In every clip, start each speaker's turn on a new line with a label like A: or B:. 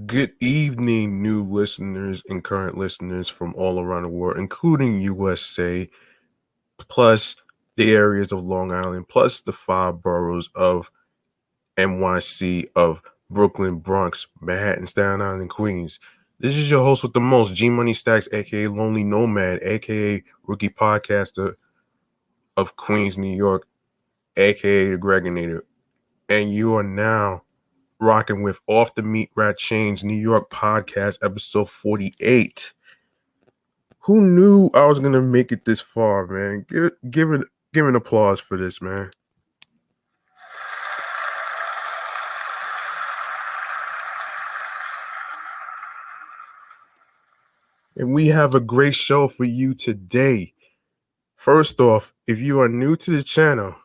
A: Good evening, new listeners and current listeners from all around the world, including USA, plus the areas of Long Island, plus the five boroughs of NYC, of Brooklyn, Bronx, Manhattan, Staten Island, and Queens. This is your host with the most, G Money Stacks, aka Lonely Nomad, aka Rookie Podcaster of Queens, New York, aka the Gregonator. And you are now rocking with Off the Meatrack Chainz New York podcast, episode 48. Who knew I was gonna make it this far, man? Give an applause for this, man. And we have a great show for you today. First off, if you are new to the channel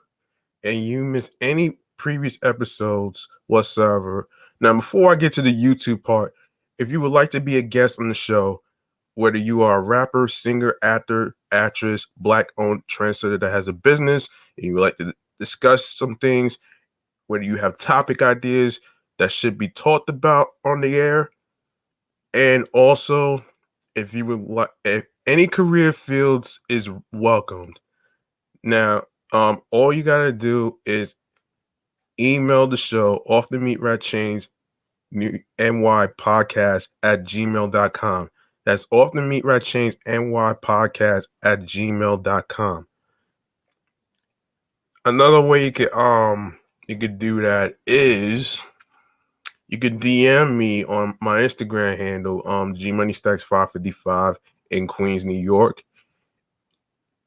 A: and you missed any previous episodes whatsoever, now before I get to the YouTube part, if you would like to be a guest on the show, whether you are a rapper, singer, actor, actress, black-owned trendsetter that has a business, and you would like to discuss some things, whether you have topic ideas that should be talked about on the air, and also if you would like, if any career fields is welcomed. Now, all you gotta do is email the show off the Meatrack Chainz NY podcast at gmail.com. That's off the Meatrack Chainz NY podcast at gmail.com. Another way you could do that is you could DM me on my Instagram handle, G Money Stacks 555 in Queens, New York.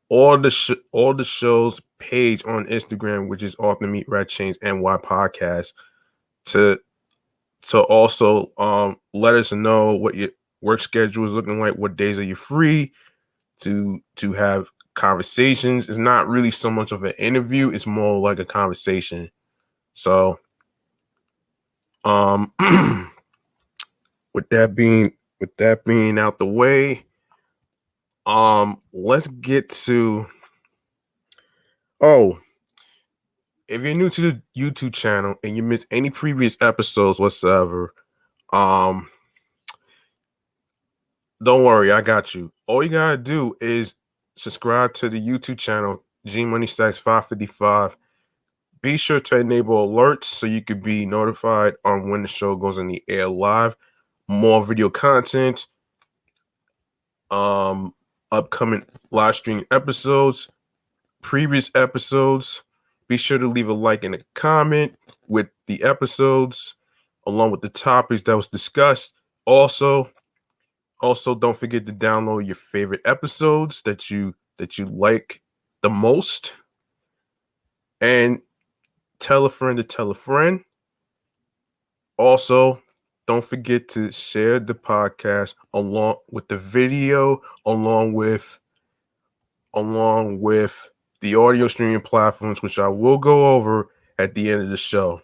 A: All the show's page on Instagram, which is off the Meatrack Chainz NY podcast, to also let us know what your work schedule is looking like, what days are you free to have conversations. It's not really so much of an interview, it's more like a conversation. So with that being out the way, let's get to if you're new to the YouTube channel and you missed any previous episodes whatsoever, don't worry, I got you. All you gotta do is subscribe to the YouTube channel, G Money Stacks 555. Be sure to enable alerts so you could be notified on when the show goes on the air live. More video content, upcoming live stream episodes, previous episodes. Be sure to leave a like and a comment with the episodes, along with the topics that was discussed. Also, don't forget to download your favorite episodes that you like the most, and tell a friend to tell a friend. Also, don't forget to share the podcast along with the video, along with the audio streaming platforms, which I will go over at the end of the show.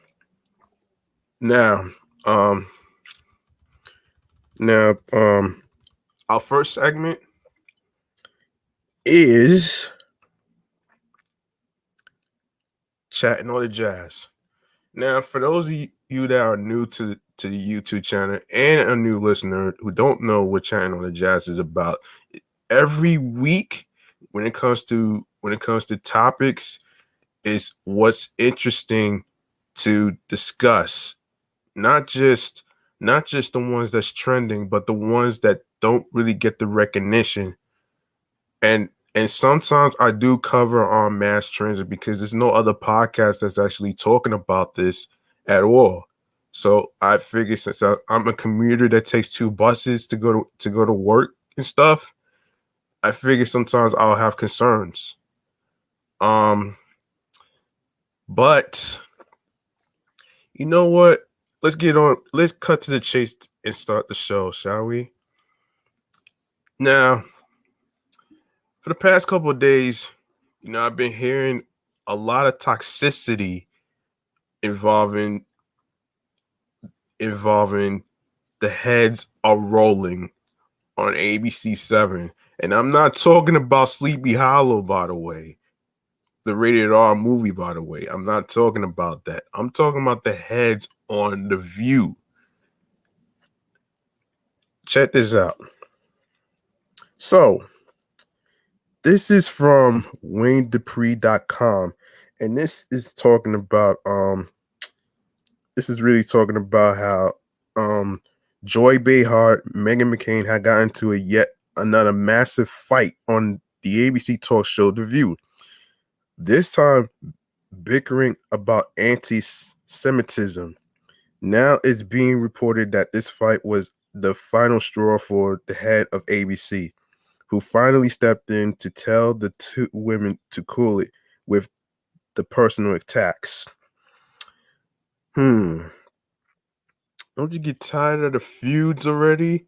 A: Now, our first segment is chatting all the jazz. Now, for those of you that are new to the YouTube channel and a new listener who don't know what chatting on the jazz is about, every week when it comes to topics, is what's interesting to discuss. Not just the ones that's trending, but the ones that don't really get the recognition. And sometimes I do cover on mass transit because there's no other podcast that's actually talking about this at all. So I figure, since I'm a commuter that takes two buses to go to work and stuff, I figure sometimes I'll have concerns. But you know what? Let's cut to the chase and start the show, shall we? Now, for the past couple of days, I've been hearing a lot of toxicity involving the heads are rolling on ABC 7. And I'm not talking about Sleepy Hollow, by the way. The rated R movie, by the way. I'm not talking about that. I'm talking about the heads on The View. check this out. So, this is from WayneDupree.com, and this is talking about this is really talking about how Joy Behar, Meghan McCain had gotten into a yet another massive fight on the ABC talk show The View. This time bickering about anti-Semitism. Now it's being reported that this fight was the final straw for the head of ABC, who finally stepped in to tell the two women to cool it with the personal attacks. Don't you get tired of the feuds already?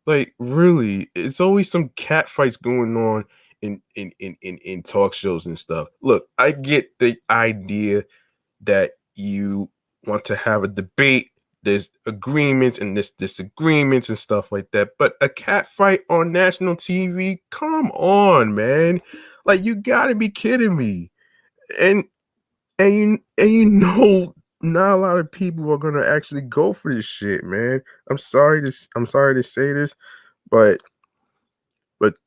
A: Like, really, it's always some cat fights going on in talk shows and stuff. Look, I get the idea that you want to have a debate. There's agreements and there's disagreements and stuff like that. But a cat fight on national TV? Come on, man. Like, you gotta be kidding me. And you know not a lot of people are gonna actually go for this shit, man. I'm sorry to say this, but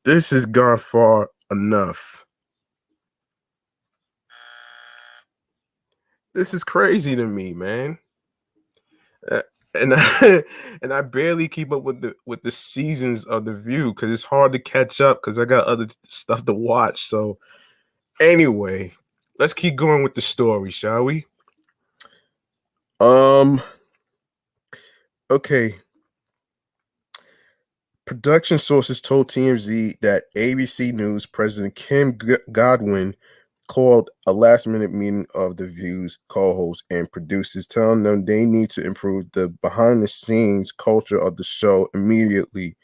A: this has gone far enough. This is crazy to me, man. And and I barely keep up with the seasons of The View because it's hard to catch up because I got other stuff to watch. So anyway, let's keep going with the story, shall we? Okay. Production sources told TMZ that ABC News President Kim Godwin called a last-minute meeting of The View's co-hosts and producers, telling them they need to improve the behind-the-scenes culture of the show immediately.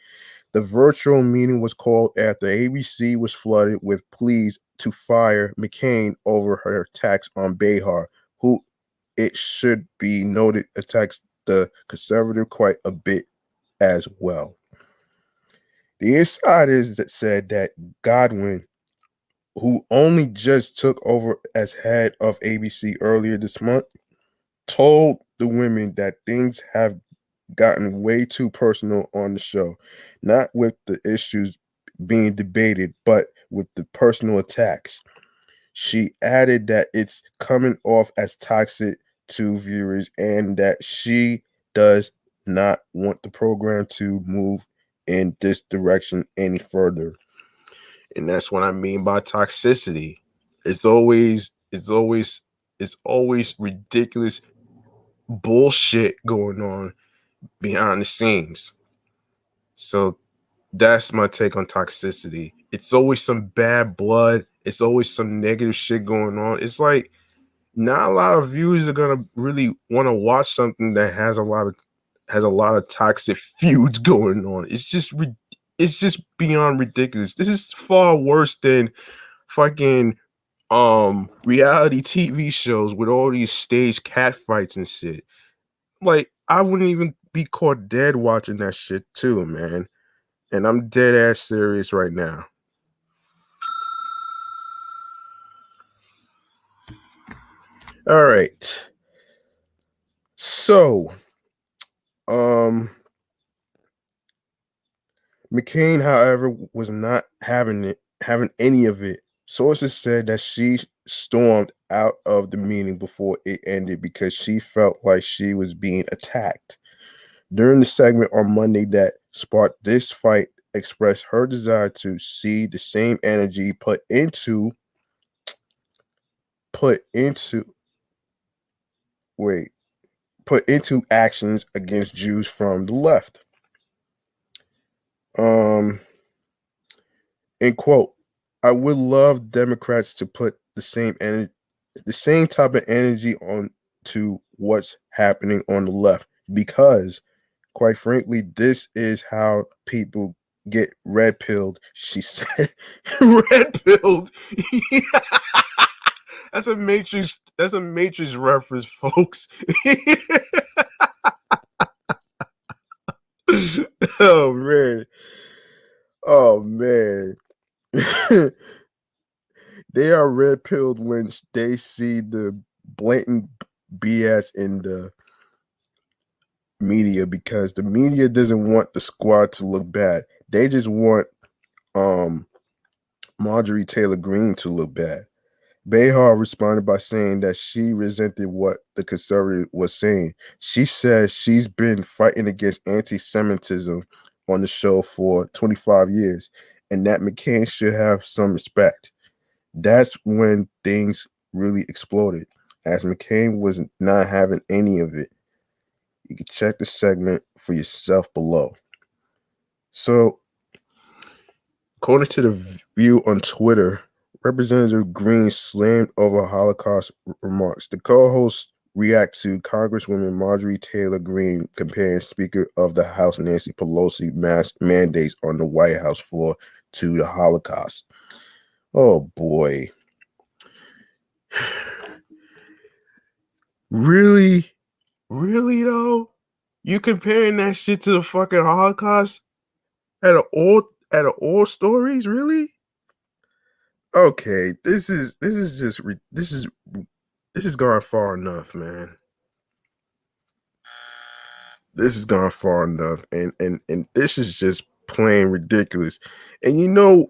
A: The virtual meeting was called after ABC was flooded with pleas to fire McCain over her attacks on Behar, who, it should be noted, attacks the conservative quite a bit as well. The insiders that said that Godwin, who only just took over as head of ABC earlier this month, told the women that things have gotten way too personal on the show, not with the issues being debated, but with the personal attacks. She added that it's coming off as toxic to viewers and that she does not want the program to move in this direction any further. And that's what I mean by toxicity. It's always ridiculous bullshit going on behind the scenes. So that's my take on toxicity. It's always some bad blood. It's always some negative shit going on. It's like not a lot of viewers are gonna really want to watch something that has a lot of toxic feuds going on. It's just beyond ridiculous. This is far worse than fucking reality TV shows with all these staged cat fights and shit. Like, I wouldn't even be caught dead watching that shit too, man. And I'm dead ass serious right now. All right. So, McCain, however, was not having any of it. Sources said that she stormed out of the meeting before it ended because she felt like she was being attacked. During the segment on Monday that sparked this fight, expressed her desire to see the same energy put into actions against Jews from the left. In quote, I would love Democrats to put the same type of energy on to what's happening on the left, because quite frankly, this is how people get red pilled, she said. Red pilled. That's a Matrix reference, folks. Oh man. Oh man. They are red pilled when they see the blatant BS in media because the media doesn't want the squad to look bad. They just want Marjorie Taylor Greene to look bad. Behar responded by saying that she resented what the conservative was saying. She said she's been fighting against anti-Semitism on the show for 25 years and that McCain should have some respect. That's when things really exploded, as McCain was not having any of it. You can check the segment for yourself below. So, according to the View on Twitter, Representative Green slammed over Holocaust remarks. The co-hosts react to Congresswoman Marjorie Taylor Greene comparing Speaker of the House Nancy Pelosi mask mandates on the White House floor to the Holocaust. Oh boy. Really? Really though? You comparing that shit to the fucking Holocaust? At all stories, really? Okay, this is gone far enough, man. This has gone far enough, and this is just plain ridiculous. And you know,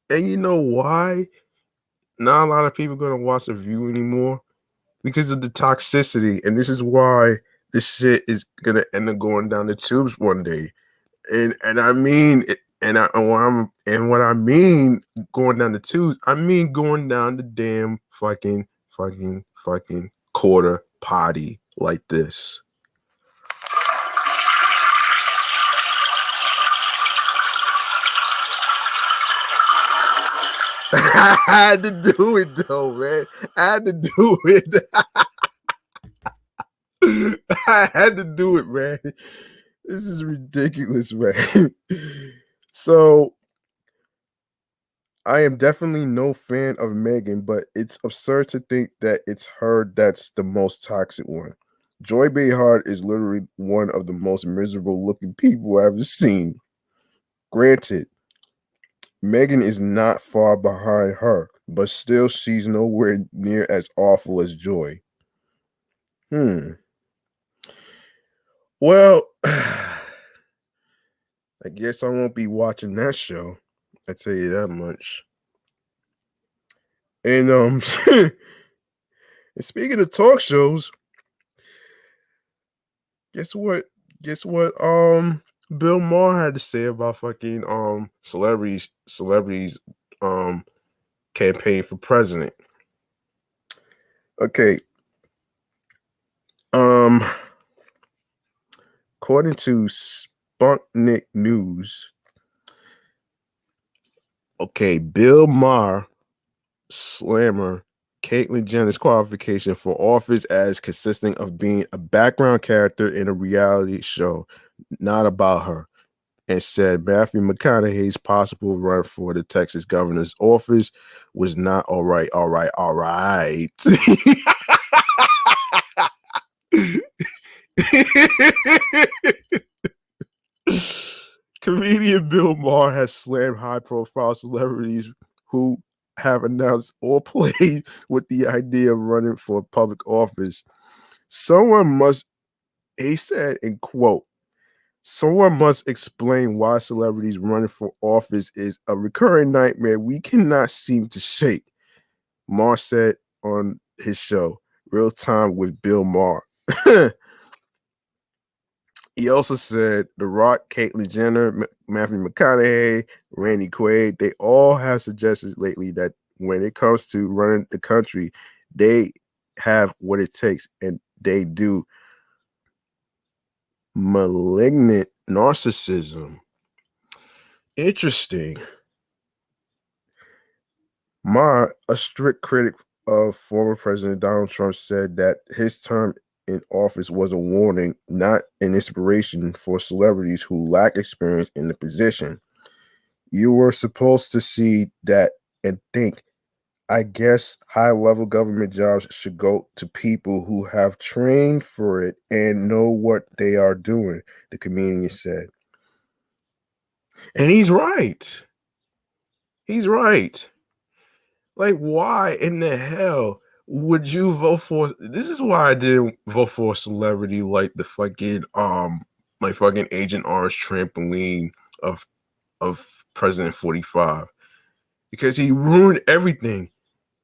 A: and you know why? Not a lot of people are gonna watch The View anymore because of the toxicity, and this is why this shit is gonna end up going down the tubes one day. And I mean, what I mean going down the tubes, I mean going down the damn fucking quarter potty like this. I had to do it though, man. I had to do it. I had to do it, man. This is ridiculous, man. So I am definitely no fan of Meghan, but it's absurd to think that it's her that's the most toxic one. Joy Behar is literally one of the most miserable looking people I've ever seen. Granted, Meghan is not far behind her, but still she's nowhere near as awful as Joy. Well, I guess I won't be watching that show. I tell you that much. And and speaking of talk shows, guess what? Bill Maher had to say about fucking celebrities campaign for president. Okay. According to Sputnik News, okay, Bill Maher slammer Caitlyn Jenner's qualification for office as consisting of being a background character in a reality show, not about her, and said Matthew McConaughey's possible run for the Texas governor's office was not all right. Comedian Bill Maher has slammed high-profile celebrities who have announced or played with the idea of running for public office. He said, in quote, someone must explain why celebrities running for office is a recurring nightmare we cannot seem to shake. Maher said on his show, Real Time with Bill Maher. He also said The Rock, Caitlyn Jenner, Matthew McConaughey, Randy Quaid, they all have suggested lately that when it comes to running the country, they have what it takes, and they do. Malignant narcissism. Interesting. Maher, a strict critic of former President Donald Trump, said that his term in office was a warning, not an inspiration for celebrities who lack experience in the position. You were supposed to see that and think, I guess high-level government jobs should go to people who have trained for it and know what they are doing, the comedian said. And he's right. He's right. Like, why in the hell Would you vote for? This is why I didn't vote for a celebrity like the fucking my fucking Agent Orange trampoline of President 45 because he ruined everything.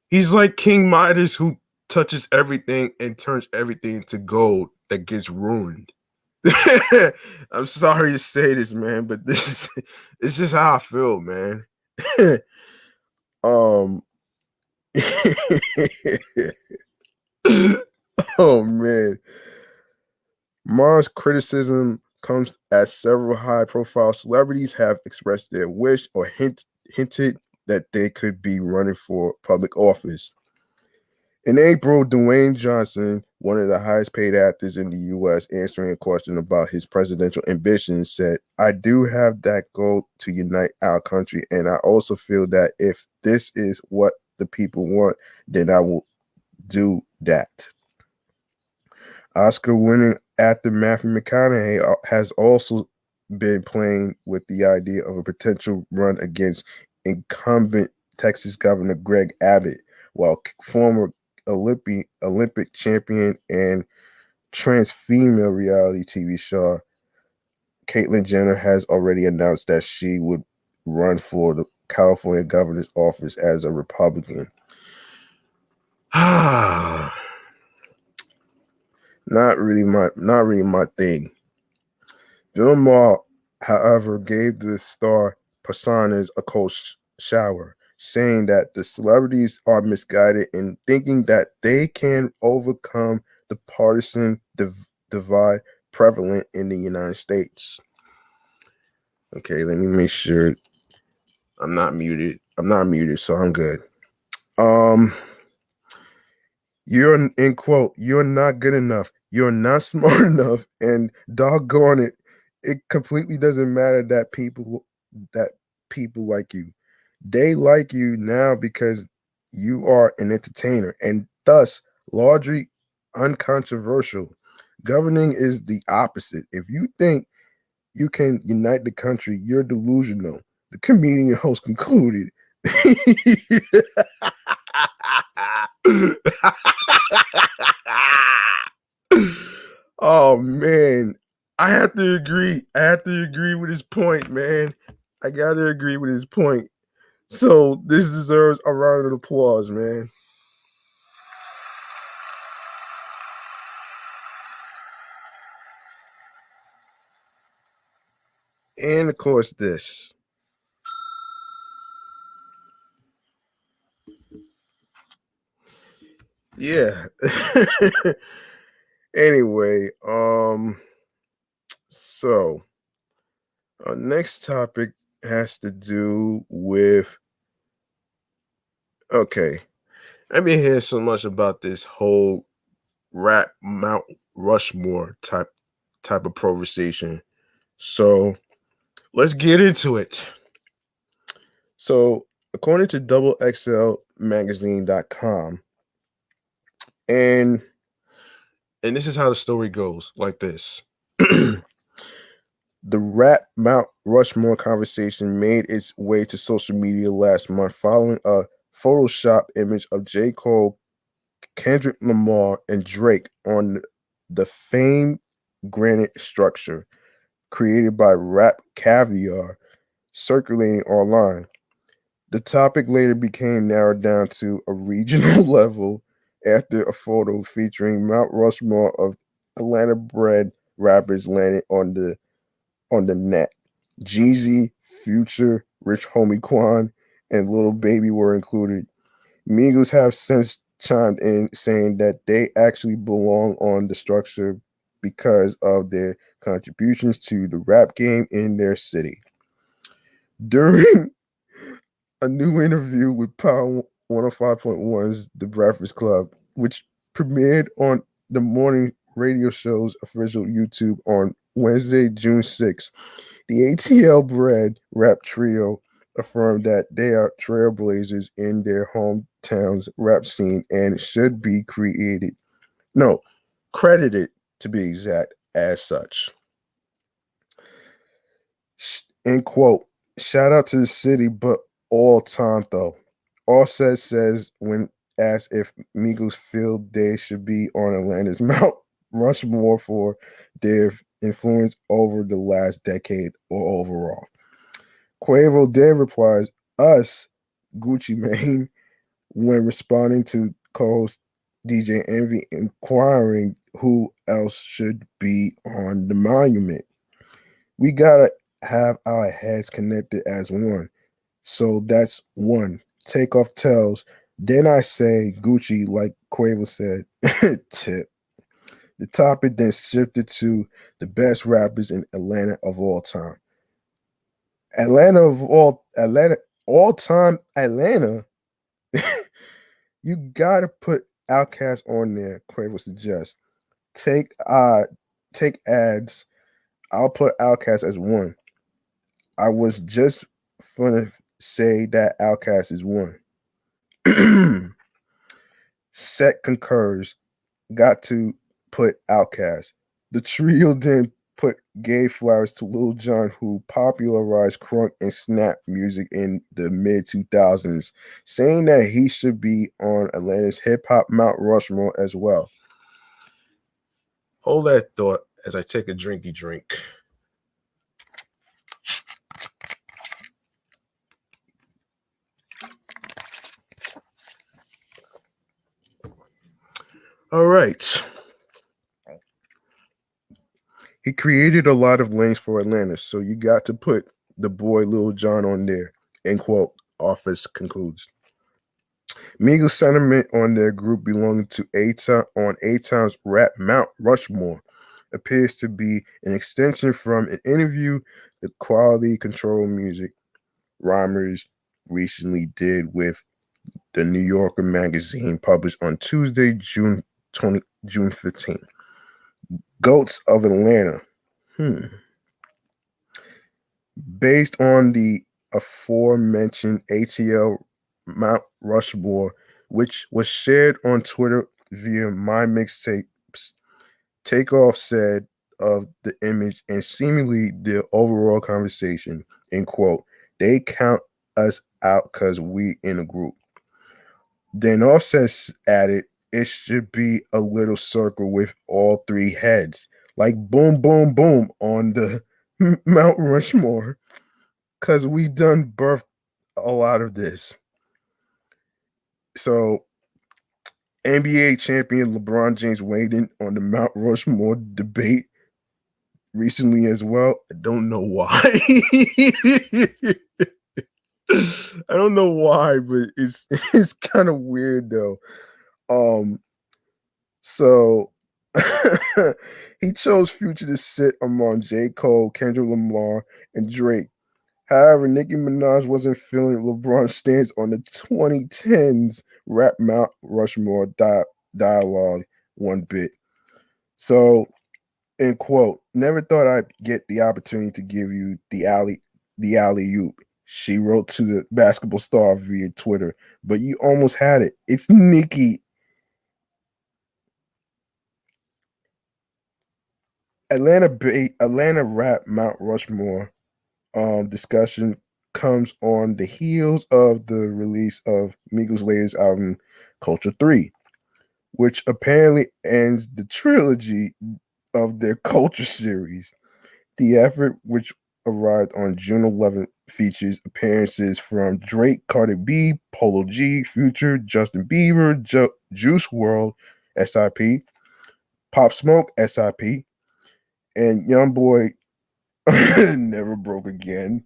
A: He's like King Midas who touches everything and turns everything to gold that gets ruined. I'm sorry to say this, man, but this is it's just how I feel, man. um oh man. Maher's criticism comes as several high-profile celebrities have expressed their wish or hinted that they could be running for public office. In April, Dwayne Johnson, one of the highest-paid actors in the U.S., answering a question about his presidential ambitions, said, "I do have that goal to unite our country, and I also feel that if this is what the people want, then I will do that." Oscar-winning actor Matthew McConaughey has also been playing with the idea of a potential run against incumbent Texas Governor Greg Abbott, while former Olympic champion and trans female reality TV star Caitlyn Jenner has already announced that she would run for the California governor's office as a Republican. Not really my thing. Bill Maher, however, gave the star personas a cold shower, saying that the celebrities are misguided in thinking that they can overcome the partisan divide prevalent in the United States. Okay, let me make sure I'm not muted. I'm not muted, so I'm good. You're in quote, you're not good enough. You're not smart enough, and doggone it, it completely doesn't matter that people like you. They like you now because you are an entertainer and thus largely uncontroversial. Governing is the opposite. If you think you can unite the country, you're delusional. The comedian host concluded. Oh man, I have to agree. I have to agree with his point, man. I gotta agree with his point. So this deserves a round of applause, man. And of course, this. Yeah. Anyway, so our next topic has to do with okay. I've been hearing so much about this whole rap Mount Rushmore type of conversation. So let's get into it. So according to doublexlmagazine.com, and this is how the story goes, like this. The rap Mount Rushmore conversation made its way to social media last month following a Photoshop image of J. Cole, Kendrick Lamar, and Drake on the famed granite structure created by Rap Caviar circulating online. The topic later became narrowed down to a regional level after a photo featuring Mount Rushmore of Atlanta-bred rappers landed on the net. Jeezy, Future, Rich Homie Quan, and Lil Baby were included. Migos have since chimed in saying that they actually belong on the structure because of their contributions to the rap game in their city. During a new interview with Power 105.1's The Breakfast Club, which premiered on the morning radio show's official YouTube on Wednesday, June 6th, the ATL bred rap trio affirmed that they are trailblazers in their hometown's rap scene and should be credited to be exact as such. End quote. Shout out to the city, but all time though. Offset says when asked if Migos feel they should be on Atlanta's Mount Rushmore for their influence over the last decade or overall. Quavo then replies, us, Gucci Mane, when responding to co-host DJ Envy inquiring who else should be on the monument. We gotta have our heads connected as one. So that's one. Takeoff tells. Then I say Gucci, like Quavo said, tip. The topic then shifted to the best rappers in Atlanta of all time. Atlanta all time Atlanta. You gotta put Outkast on there. Quavo suggests. Take ads. I'll put Outkast as one. I was just gonna say that Outkast is one. Set concurs. Got to put Outkast. The trio then put gay flowers to Lil Jon, who popularized crunk and snap music in the mid 2000s, saying that he should be on Atlanta's hip hop Mount Rushmore as well. Hold that thought as I take a drinky drink. All right. He created a lot of lanes for Atlanta, so you got to put the boy Lil Jon on there. End quote. Office concludes. Migos' sentiment on their group belonging to A-Town's rap Mount Rushmore appears to be an extension from an interview the Quality Control Music Rhymers recently did with the New Yorker magazine, published on Tuesday, June 15th. Goats of Atlanta. Based on the aforementioned H.E.R. Mount Rushmore, which was shared on Twitter via My Mixtapes, Takeoff said of the image and seemingly the overall conversation, end quote, they count us out because we in a group. Then Offset added, it should be a little circle with all three heads, like boom, boom, boom on the Mount Rushmore, because we done birthed a lot of this. So, NBA champion LeBron James weighed in on the Mount Rushmore debate recently as well. I don't know why. I don't know why, but it's kind of weird though. So he chose Future to sit among J. Cole, Kendrick Lamar, and Drake. However, Nicki Minaj wasn't feeling LeBron's stance on the 2010s rap Mount Rushmore dialogue one bit. So, end quote, never thought I'd get the opportunity to give you the alley-oop, she wrote to the basketball star via Twitter, but you almost had it. It's Nicki. Atlanta rap Mount Rushmore discussion comes on the heels of the release of Migos' latest album, Culture 3, which apparently ends the trilogy of their Culture series. The effort, which arrived on June 11th, features appearances from Drake, Cardi B, Polo G, Future, Justin Bieber, Juice WRLD, SIP, Pop Smoke, SIP, and Youngboy Never Broke Again.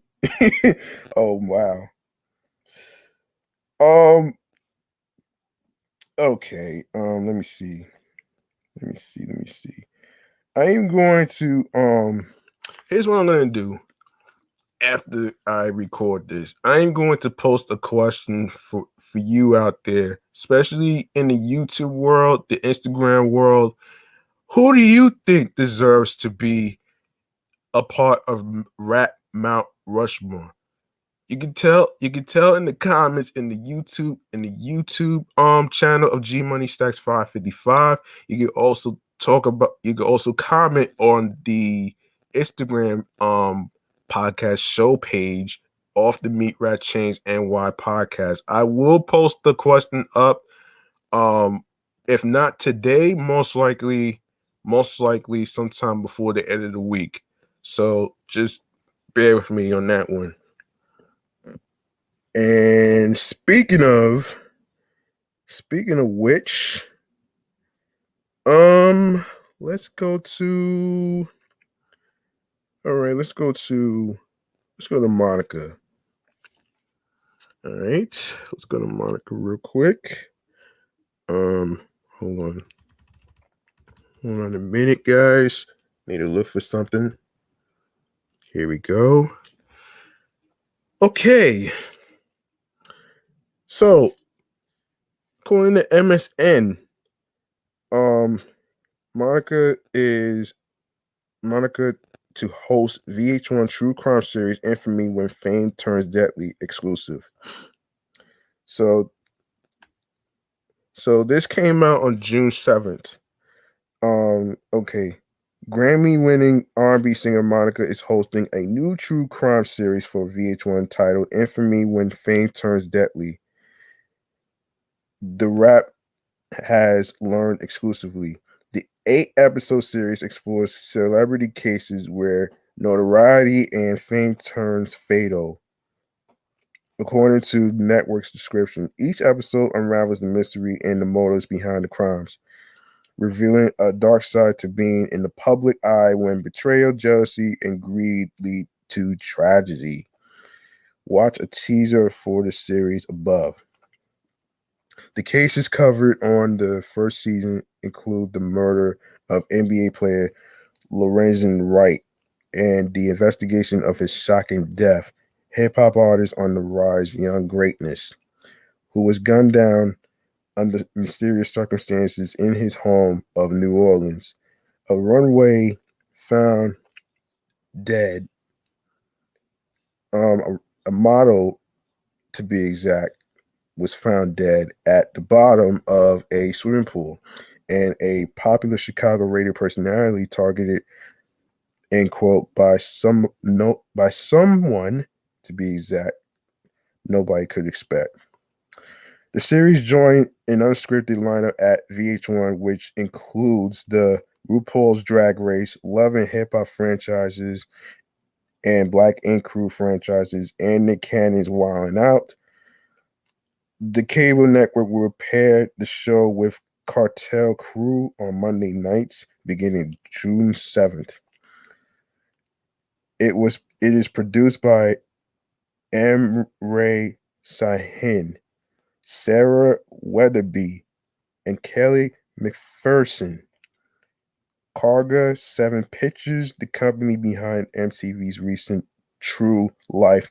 A: Oh wow. Okay. Let me see. I am going to here's what I'm gonna do after I record this. I am going to post a question for you out there, especially in the YouTube world, the Instagram world. Who do you think deserves to be a part of Rap Mount Rushmore? You can tell in the comments in the YouTube channel of G Money Stacks 555. You can also comment on the Instagram podcast show page off the Meatrack Chainz NY podcast. I will post the question up If not today, most likely sometime before the end of the week. So just bear with me on that one. And speaking of which, let's go to Monica. All right, let's go to Monica real quick. Hold on a minute, guys. Need to look for something. Here we go. Okay. So, according to MSN, Monica to host VH1 True Crime series Infamy When Fame Turns Deadly exclusive. So this came out on June 7th. Okay. Grammy-winning R&B singer Monica is hosting a new true crime series for VH1 titled Infamy When Fame Turns Deadly. The rap has learned exclusively. The 8-episode series explores celebrity cases where notoriety and fame turns fatal. According to the network's description, each episode unravels the mystery and the motives behind the crimes, revealing a dark side to being in the public eye when betrayal, jealousy, and greed lead to tragedy. Watch a teaser for the series above. The cases covered on the first season include the murder of NBA player Lorenzen Wright and the investigation of his shocking death, hip-hop artist on the rise Young Greatness, who was gunned down under mysterious circumstances in his home of New Orleans. A runway found dead, a model to be exact, was found dead at the bottom of a swimming pool, and a popular Chicago radio personality targeted, end quote, by someone to be exact, nobody could expect. The series joined an unscripted lineup at VH1, which includes the RuPaul's Drag Race, Love and Hip Hop franchises, and Black Ink Crew franchises, and Nick Cannon's Wildin' Out. The cable network will pair the show with Cartel Crew on Monday nights beginning June 7th. It is produced by M. Ray Sahin, Sarah Weatherby, and Kelly McPherson. Karga 7 Pictures, the company behind MTV's recent True Life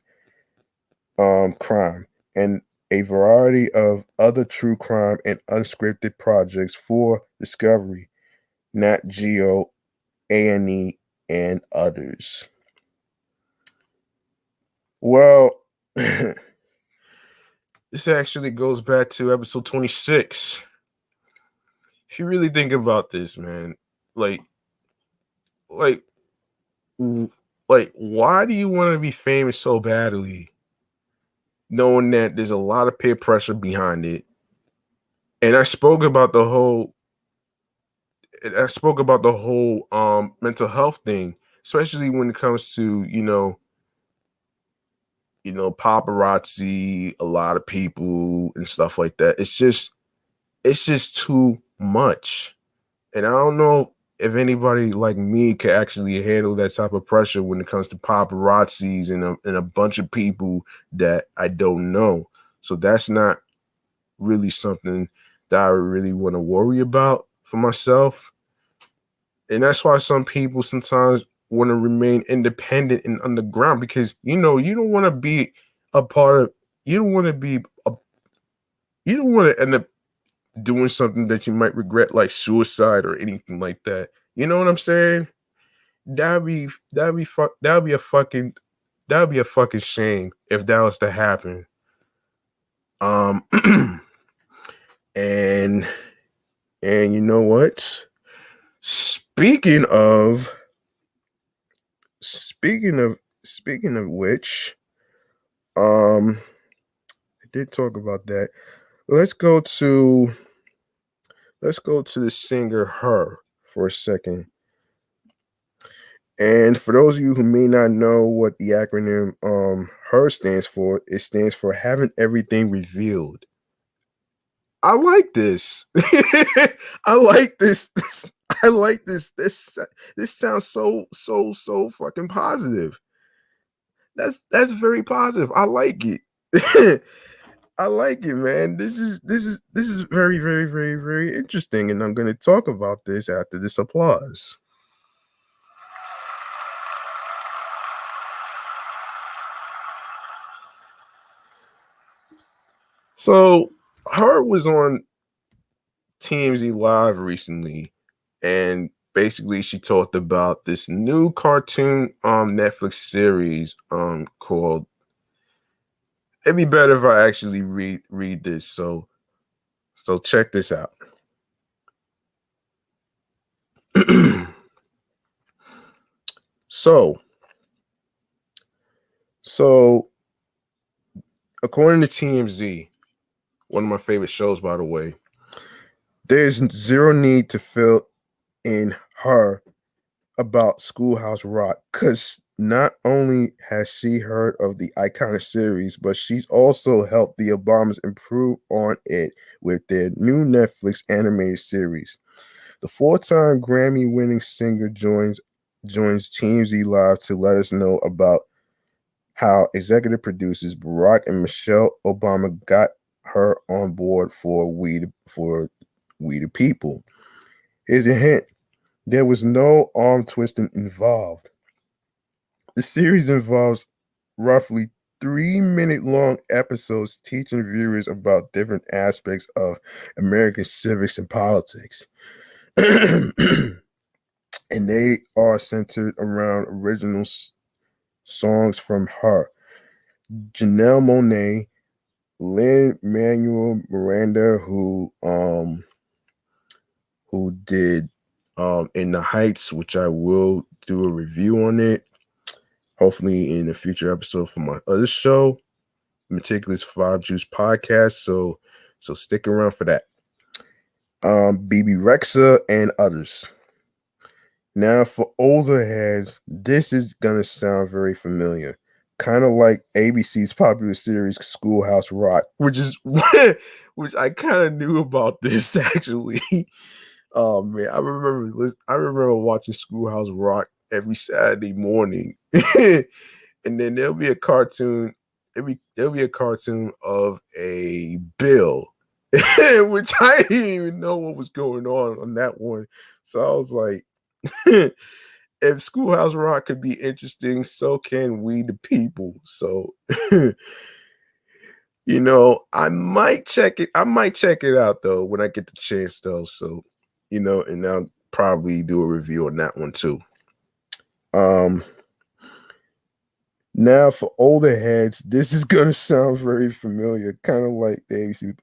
A: crime, and a variety of other true crime and unscripted projects for Discovery, Nat Geo, A&E, and others. Well, this actually goes back to episode 26. If you really think about this, man, like, why do you want to be famous so badly, knowing that there's a lot of peer pressure behind it? And I spoke about the whole mental health thing, especially when it comes to, paparazzi, a lot of people and stuff like that. It's just too much. And I don't know if anybody like me could actually handle that type of pressure when it comes to paparazzis and a bunch of people that I don't know. So that's not really something that I really want to worry about for myself. And that's why some people sometimes want to remain independent and underground, because you don't want to be a part of you don't want to end up doing something that you might regret, like suicide or anything like that. You know what I'm saying? That'd be a fucking shame if that was to happen. And you know what? Speaking of which, I did talk about that. Let's go to let's go to the singer H.E.R. for a second. And for those of you who may not know what the acronym H.E.R stands for, it stands for having everything revealed. I like this. I like this. I like this. This sounds so fucking positive. That's very positive. I like it. I like it, man. This is very interesting, and I'm gonna talk about this after this applause. So H.E.R was on TMZ Live recently, and basically she talked about this new cartoon Netflix series called, it'd be better if I actually read this. So check this out. so so according to TMZ, one of my favorite shows, by the way, there's zero need to fill in her about Schoolhouse Rock, because not only has she heard of the iconic series, but she's also helped the Obamas improve on it with their new Netflix animated series. The four-time Grammy-winning singer joins TMZ Live to let us know about how executive producers Barack and Michelle Obama got her on board for We the People. Here's a hint. There was no arm twisting involved. The series involves roughly 3-minute long episodes teaching viewers about different aspects of American civics and politics. And they are centered around original songs from H.E.R, Janelle Monáe, Lin-Manuel Miranda, who did In the Heights, which I will do a review on it, hopefully in a future episode for my other show, Meticulous Five Juice Podcast. So stick around for that. BB Rexa and others. Now, for older heads, this is gonna sound very familiar. Kind of like ABC's popular series Schoolhouse Rock, which which I kind of knew about this actually. Oh man, I remember watching Schoolhouse Rock every Saturday morning. And then there'll be a cartoon. There'll be a cartoon of a bill, which I didn't even know what was going on that one. So I was like, if Schoolhouse Rock could be interesting, so can We the People. So I might check it. I might check it out though when I get the chance though. So, and I'll probably do a review on that one too. Now for older heads, this is gonna sound very familiar, kind of like the ABC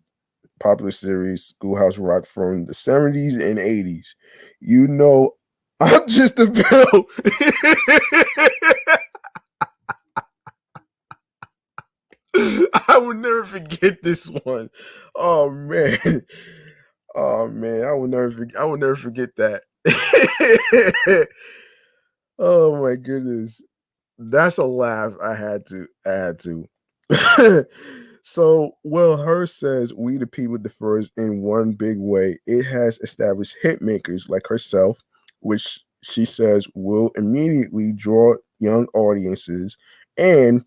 A: popular series Schoolhouse Rock from the 70s and 80s. I'm just a bill. I will never forget this one. Oh man. Oh man, I will never forget that. Oh my goodness. That's a laugh I had to. So, well, H.E.R says We the People differs in one big way. It has established hit makers like herself, which she says will immediately draw young audiences and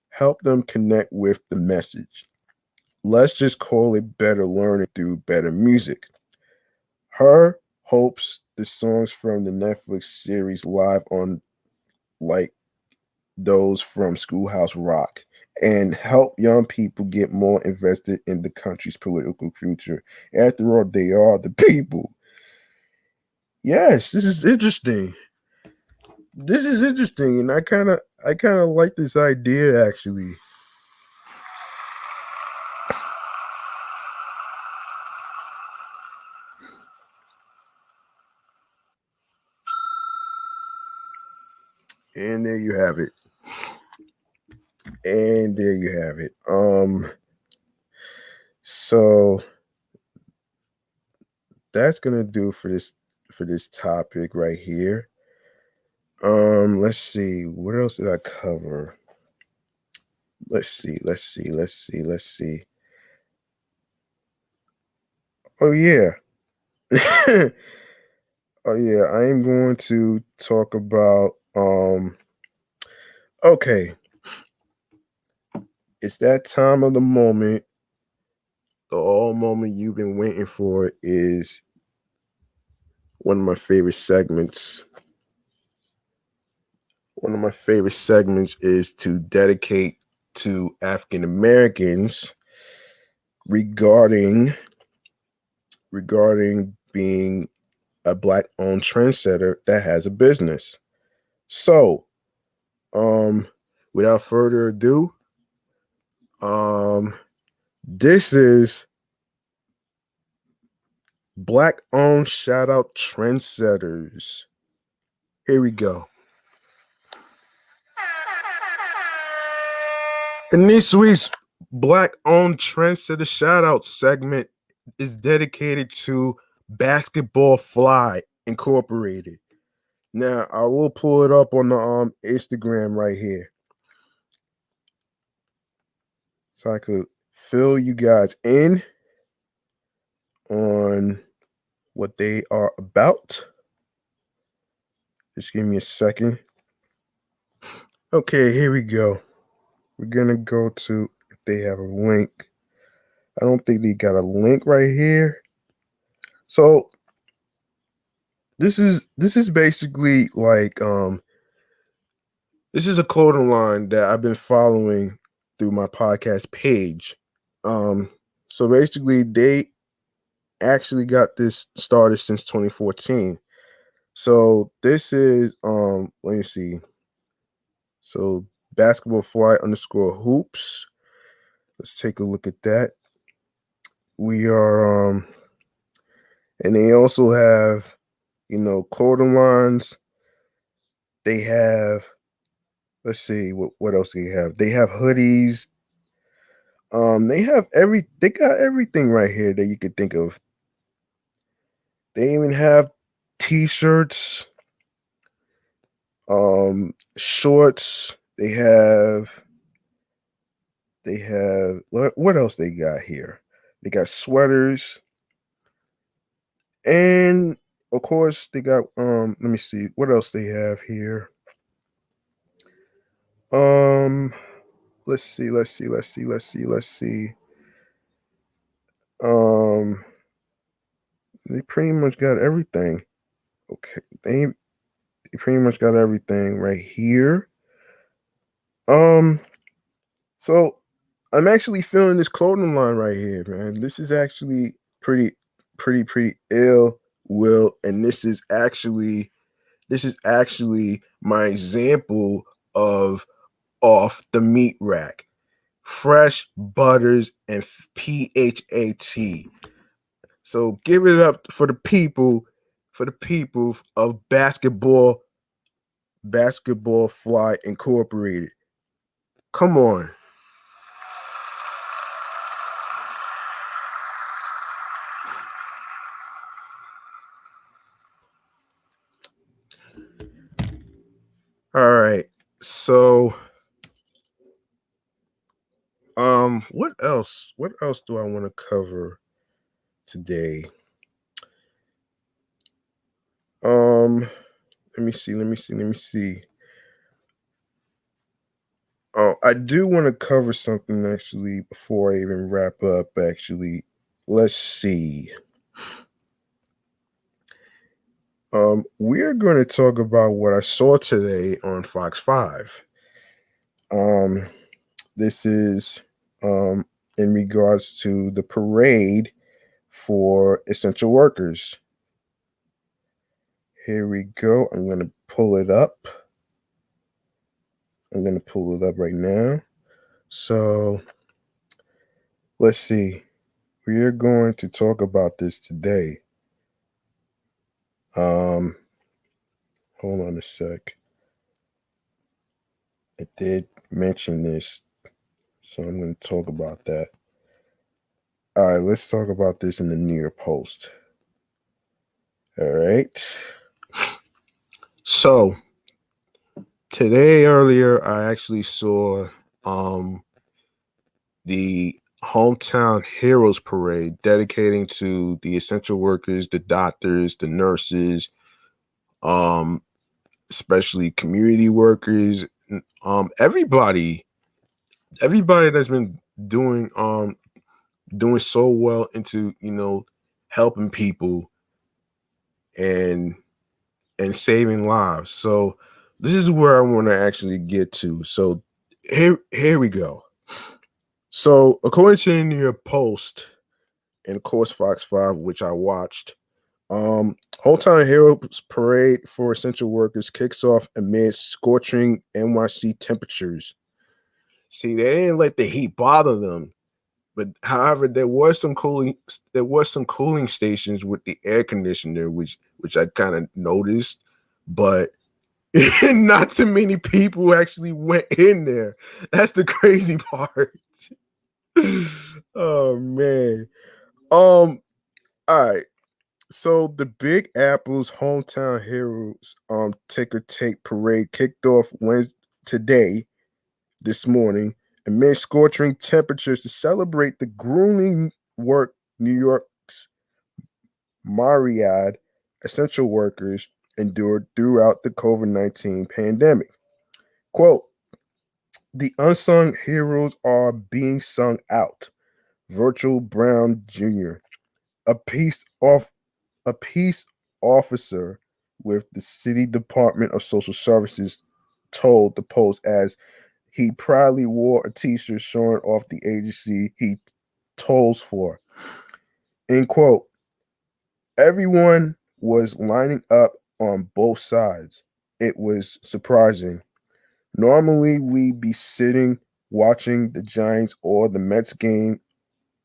A: help them connect with the message. Let's just call it better learning through better music. H.E.R hopes the songs from the Netflix series live on like those from Schoolhouse Rock and help young people get more invested in the country's political future. After all, they are the people. Yes, this is interesting. This is interesting, and I kind of like this idea actually. And there you have it. And there you have it. So that's gonna do for this topic right here. Let's see. What else did I cover? Let's see. Oh yeah. Oh yeah, I am going to talk about okay. It's that time of the moment. The all moment you've been waiting for is one of my favorite segments. One of my favorite segments is to dedicate to African Americans regarding being a black owned trendsetter that has a business. So, without further ado, this is black owned shout out trendsetters. Here we go. And this week's black owned trendsetter shout out segment is dedicated to Basketball Fly Incorporated. Now I will pull it up on the Instagram right here, so I could fill you guys in on what they are about. Just give me a second. Okay, here we go. We're gonna go to if they have a link. I don't think they got a link right here. So this is basically like this is a clothing line that I've been following through my podcast page. So basically they actually got this started since 2014. So this is let me see. So basketball fly underscore hoops. Let's take a look at that. We are and they also have, clothing lines. They have, let's see, what else do they have? They have hoodies. They got everything right here that you could think of. They even have t-shirts, shorts. They have what else they got here? They got sweaters. And of course they got let me see what else they have here. Let's see. Um they pretty much got everything. Okay. They pretty much got everything right here. So I'm actually feeling this clothing line right here, man. This is actually pretty ill will, and this is actually my example of off the meat rack. Fresh butters and PHAT. So give it up for the people of Basketball Fly Incorporated. Come on. All right. So what else? What else do I want to cover today? Let me see. Oh, I do want to cover something actually before I even wrap up. Actually, let's see. We're going to talk about what I saw today on Fox 5. This is in regards to the parade for essential workers. Here we go. I'm going to pull it up. I'm going to pull it up right now. So let's see. We are going to talk about this today. Hold on a sec. I did mention this, so I'm going to talk about that. All right, let's talk about this in the New York Post. All right. So today earlier I actually saw the hometown heroes parade dedicating to the essential workers, the doctors, the nurses, um especially community workers, everybody that's been doing doing so well into, helping people and saving lives. So this is where I want to actually get to. So here we go. So according to the New York Post and of course Fox 5, which I watched, Hometown Heroes Parade for Essential Workers kicks off amid scorching NYC temperatures. See, they didn't let the heat bother them. But however, there was some cooling stations with the air conditioner, which I kind of noticed, but not too many people actually went in there. That's the crazy part. Oh man. All right. So the Big Apple's Hometown Heroes ticker tape parade kicked off Wednesday today, this morning, amid scorching temperatures to celebrate the grueling work New York's myriad essential workers endured throughout the COVID-19 pandemic. Quote, the unsung heroes are being sung out. Virgil Brown Jr., a peace off a peace officer with the City Department of Social Services, told the Post as he proudly wore a t-shirt showing off the agency he tolls for. End quote. Everyone was lining up on both sides. It was surprising. Normally we'd be sitting watching the Giants or the Mets game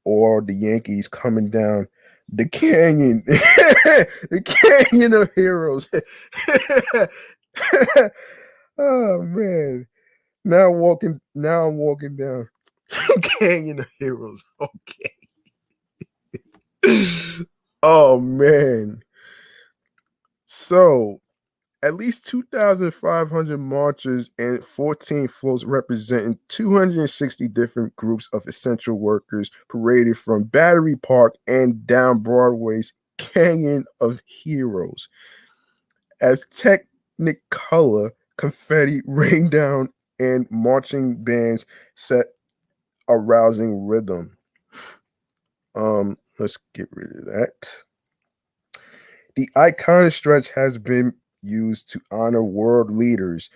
A: or the Yankees coming down the canyon, the canyon of heroes. Oh man. Now I'm walking down Canyon of Heroes. Okay. Oh man. So at least 2,500 marchers and 14 floats representing 260 different groups of essential workers paraded from Battery Park and down Broadway's Canyon of Heroes as Technicolor confetti rained down and marching bands set a rousing rhythm. Let's get rid of that. The iconic stretch has been used to honor world leaders,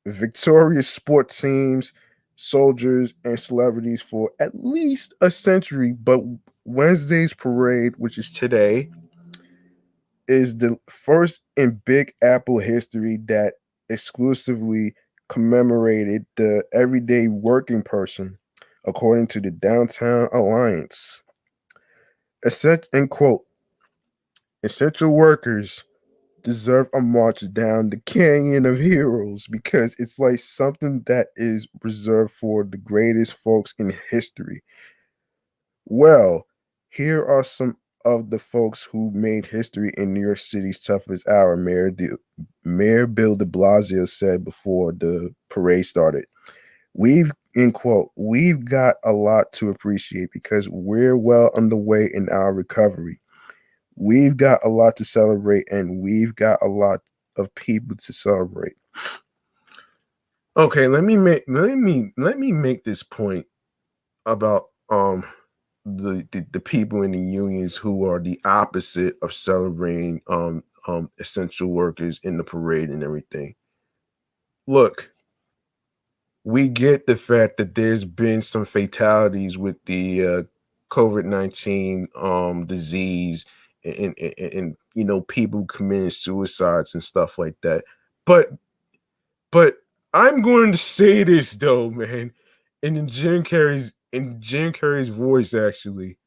A: victorious sports teams, soldiers, and celebrities for at least a century. But Wednesday's parade, which is today, is the first in Big Apple history that exclusively commemorated the everyday working person, according to the Downtown Alliance. End quote. Essential workers deserve a march down the Canyon of Heroes because it's like something that is reserved for the greatest folks in history. Well, here are some of the folks who made history in New York City's toughest hour, Mayor Bill de Blasio said before the parade started. End quote, we've got a lot to appreciate because we're well underway in our recovery. We've got a lot to celebrate and we've got a lot of people to celebrate. Okay, let me make this point about the people in the unions who are the opposite of celebrating essential workers in the parade and everything. Look, we get the fact that there's been some fatalities with the COVID-19 disease and people committing suicides and stuff like that. But I'm going to say this though, man, and in Jim Carrey's voice actually.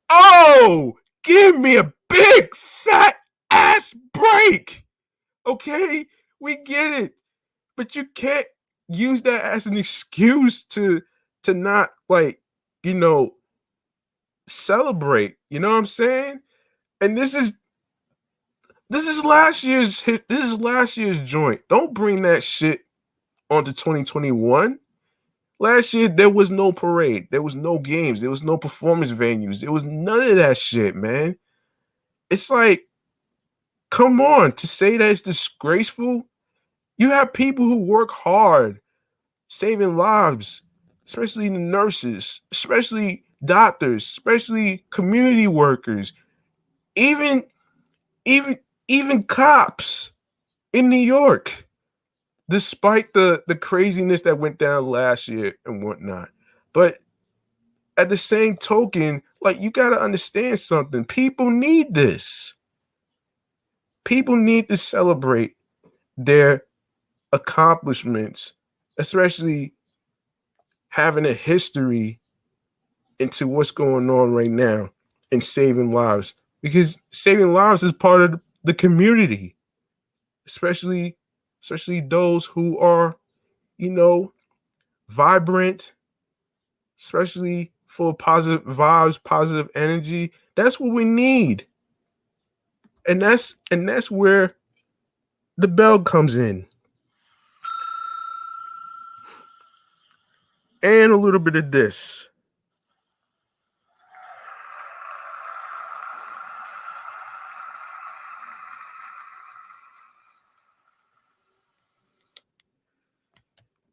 A: Oh, give me a big fat ass break. Okay? We get it. But you can't use that as an excuse to not you know celebrate. You know what I'm saying? And this is This is last year's hit. This is last year's joint. Don't bring that shit onto 2021. Last year there was no parade, there was no games, there was no performance venues, there was none of that shit, man. It's like, come on, to say that it's disgraceful. You have people who work hard, saving lives, especially the nurses, especially doctors, especially community workers, even even even cops in New York, despite the craziness that went down last year and whatnot. But at the same token, like, you got to understand something. People need this. People need to celebrate their accomplishments, especially having a history into what's going on right now and saving lives, because saving lives is part of the community, especially those who are, you know, vibrant, especially full of positive vibes, positive energy. That's what we need. And that's where the bell comes in. And a little bit of this.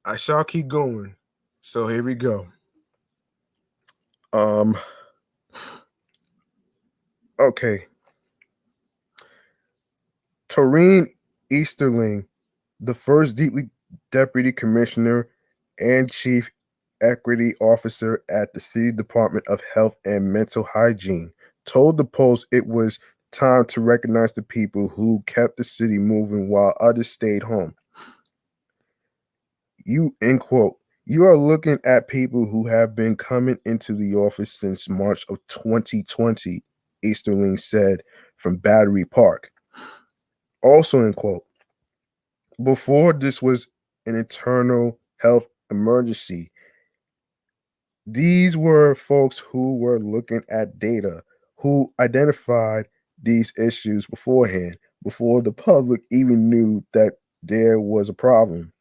A: I shall keep going. So here we go. Um okay. Taurine Easterling, the first deputy commissioner and chief equity officer at the City Department of Health and Mental Hygiene, told the Post it was time to recognize the people who kept the city moving while others stayed home. You, end quote. You are looking at people who have been coming into the office since March of 2020, Easterling said from Battery Park. Also, end quote. Before this was an internal health emergency, these were folks who were looking at data, who identified these issues beforehand, before the public even knew that there was a problem.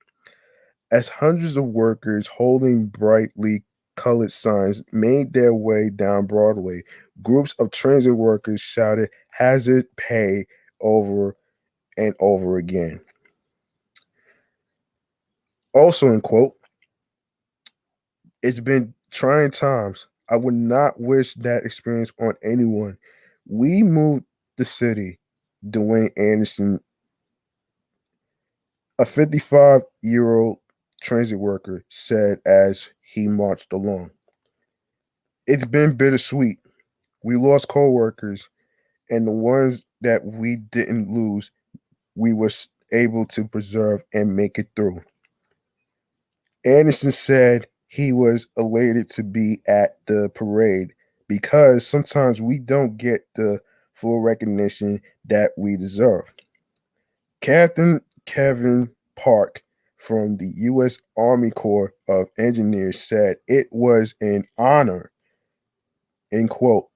A: As hundreds of workers holding brightly colored signs made their way down Broadway, groups of transit workers shouted hazard pay over and over again. Also, in quote, it's been trying times. I would not wish that experience on anyone. We moved the city, Dwayne Anderson, a 55-year-old transit worker, said as he marched along. It's been bittersweet. We lost co-workers, and the ones that we didn't lose, we were able to preserve and make it through. Anderson said he was elated to be at the parade because sometimes we don't get the full recognition that we deserve. Captain Kevin Park from the U.S. Army Corps of Engineers said it was an honor, end quote,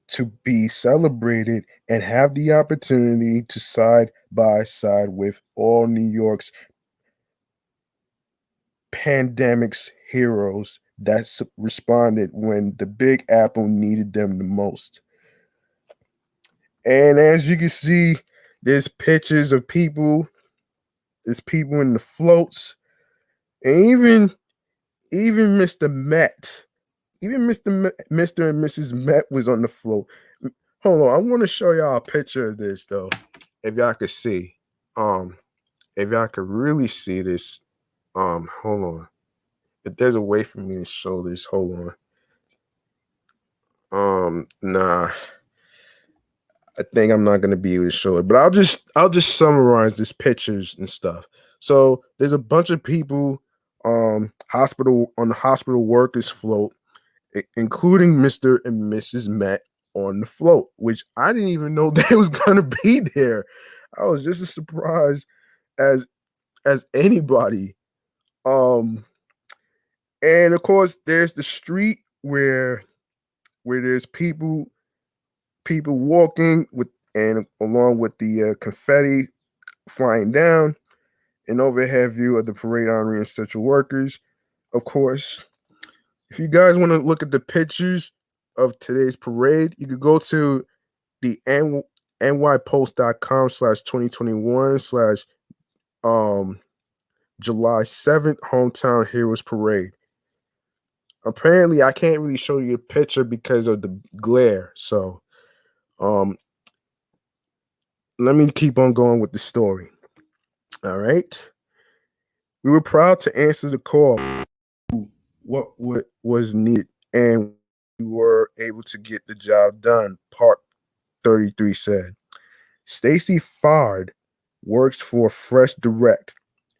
A: to be celebrated and have the opportunity to side by side with all New York's pandemic's heroes that responded when the Big Apple needed them the most. And as you can see, there's pictures of people, there's people in the floats, and even Mr. Met, even Mr. and Mrs. Met was on the float. Hold on, I want to show y'all a picture of this though, if y'all could see. If y'all could really see this, hold on. If there's a way for me to show this, hold on. Nah, I think I'm not gonna be able to show it, but I'll just summarize these pictures and stuff. So there's a bunch of people, hospital on the hospital workers float, including Mr. and Mrs. Met on the float, which I didn't even know they was gonna be there. I was just as surprised as anybody. Um, and of course, there's the street where there's people walking with and along with the confetti flying down, an overhead view of the parade honoring essential workers. Of course, if you guys want to look at the pictures of today's parade, you could go to the nypost.com/2021 slash July 7th Hometown Heroes Parade. Apparently, I can't really show you a picture because of the glare. So, let me keep on going with the story. All right. We were proud to answer the call. What was needed, and we were able to get the job done. Part 33 said. Stacy Fard works for Fresh Direct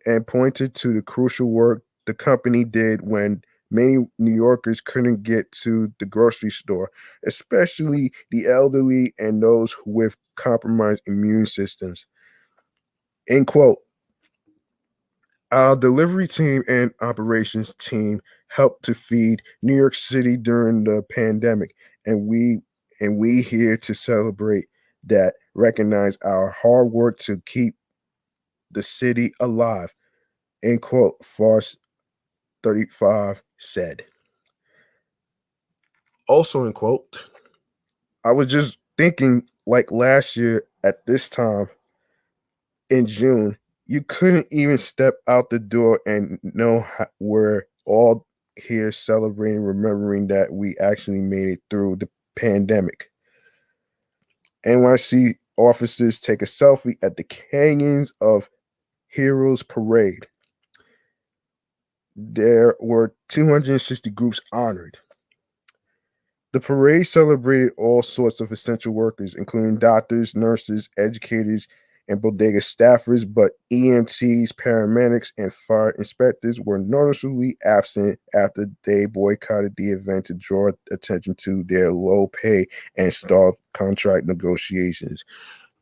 A: and pointed to the crucial work the company did when many New Yorkers couldn't get to the grocery store, especially the elderly and those with compromised immune systems. End quote. Our delivery team and operations team helped to feed New York City during the pandemic, and we here to celebrate that, recognize our hard work to keep the city alive. End quote. Farce 35 said. Also in quote, I was just thinking like last year at this time in June, you couldn't even step out the door and know we're all here celebrating, remembering that we actually made it through the pandemic. NYC officers take a selfie at the Canyons of Heroes Parade. There were 260 groups honored. The parade celebrated all sorts of essential workers, including doctors, nurses, educators, and bodega staffers, but EMTs, paramedics, and fire inspectors were noticeably absent after they boycotted the event to draw attention to their low pay and stalled contract negotiations.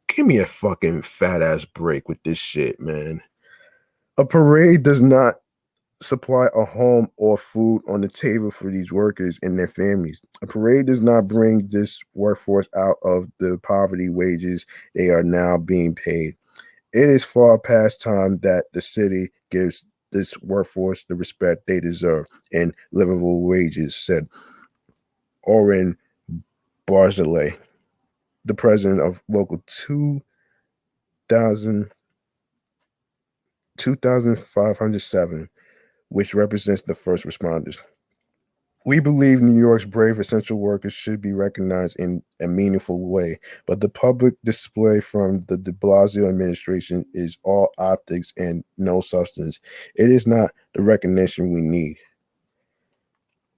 A: Give me a fucking fat ass break with this shit, man. A parade does not supply a home or food on the table for these workers and their families. A parade does not bring this workforce out of the poverty wages they are now being paid. It is far past time that the city gives this workforce the respect they deserve and livable wages, said Oren Barzilay, the president of Local 2507, which represents the first responders. We believe New York's brave essential workers should be recognized in a meaningful way, but the public display from the de Blasio administration is all optics and no substance. It is not the recognition we need.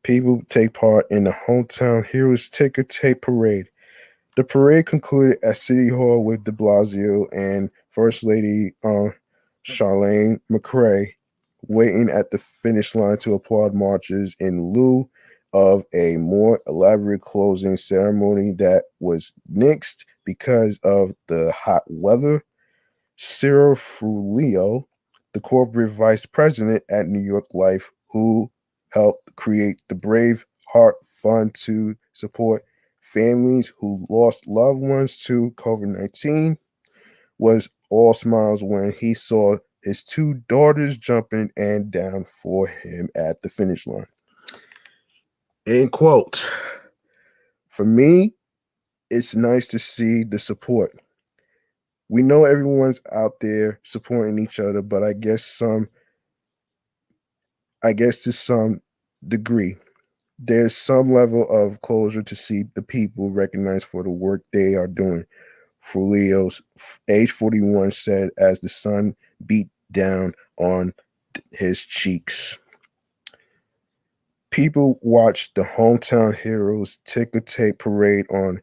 A: People take part in the Hometown Heroes Ticker Tape Parade. The parade concluded at City Hall with de Blasio and First Lady Charlene McCray waiting at the finish line to applaud marchers in lieu of a more elaborate closing ceremony that was nixed because of the hot weather. Cyril Frulio, the corporate vice president at New York Life, who helped create the Brave Heart Fund to support families who lost loved ones to COVID-19, was all smiles when he saw his two daughters jumping and down for him at the finish line. End quote. For me, it's nice to see the support. We know everyone's out there supporting each other, but I guess to some degree, there's some level of closure to see the people recognized for the work they are doing. Frulio's age 41 said as the sun beat down on his cheeks. People watched the Hometown Heroes Ticker Tape Parade on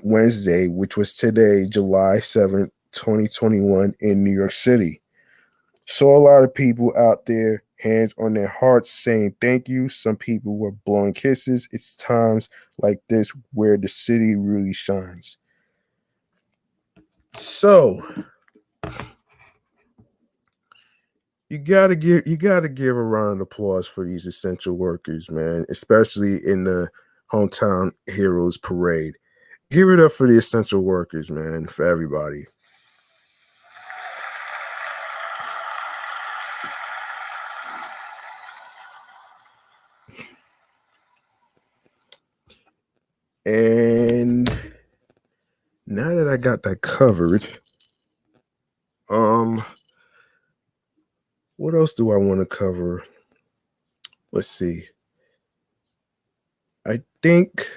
A: Wednesday, which was today, July 7th, 2021, in New York City. Saw a lot of people out there, hands on their hearts, saying thank you. Some people were blowing kisses. It's times like this where the city really shines. So you gotta give a round of applause for these essential workers, man, especially in the Hometown Heroes Parade. Give it up for the essential workers, man, for everybody. And now that I got that covered, what else do I want to cover? Let's see. I think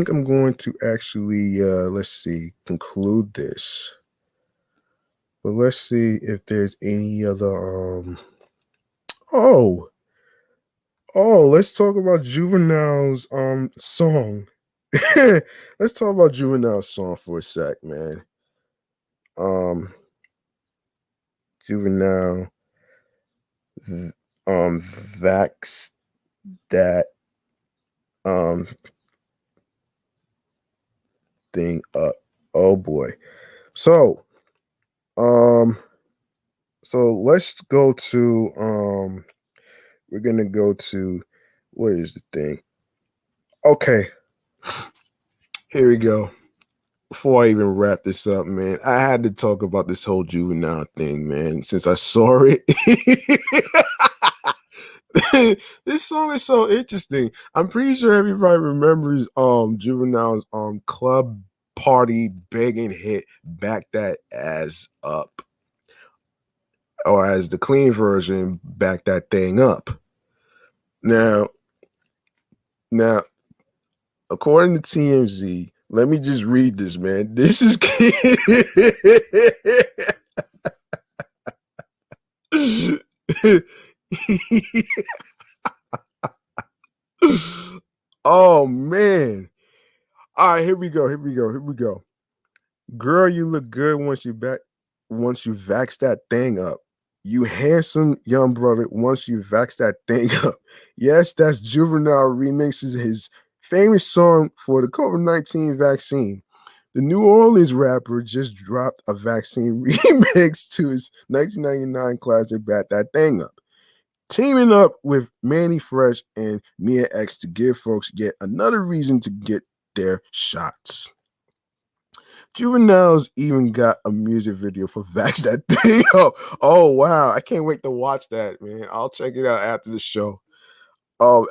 A: I'm going to actually let's see, conclude this. But let's see if there's any other oh, let's talk about Juvenile's song. Let's talk about Juvenile's song for a sec, man. Juvenile vax that thing up. Oh boy. So let's go to we're gonna go to, what is the thing? Okay, here we go. Before I even wrap this up, man, I had to talk about this whole Juvenile thing, man, since I saw it. This song is so interesting. I'm pretty sure everybody remembers Juvenile's club party begging hit Back That Ass Up, or as the clean version, Back That Thing Up. Now, according to TMZ, let me just read this, man. This is oh man. All right, here we go. Girl, you look good once you vax that thing up. You handsome young brother once you vax that thing up. Yes, that's Juvenile remixes his famous song for the COVID-19 vaccine. The New Orleans rapper just dropped a vaccine remix to his 1999 classic Bat That Thing Up, teaming up with Manny Fresh and Mia X to give folks yet another reason to get their shots. Juvenile's even got a music video for Vax That Thing Up. Oh wow, I can't wait to watch that, man. I'll check it out after the show.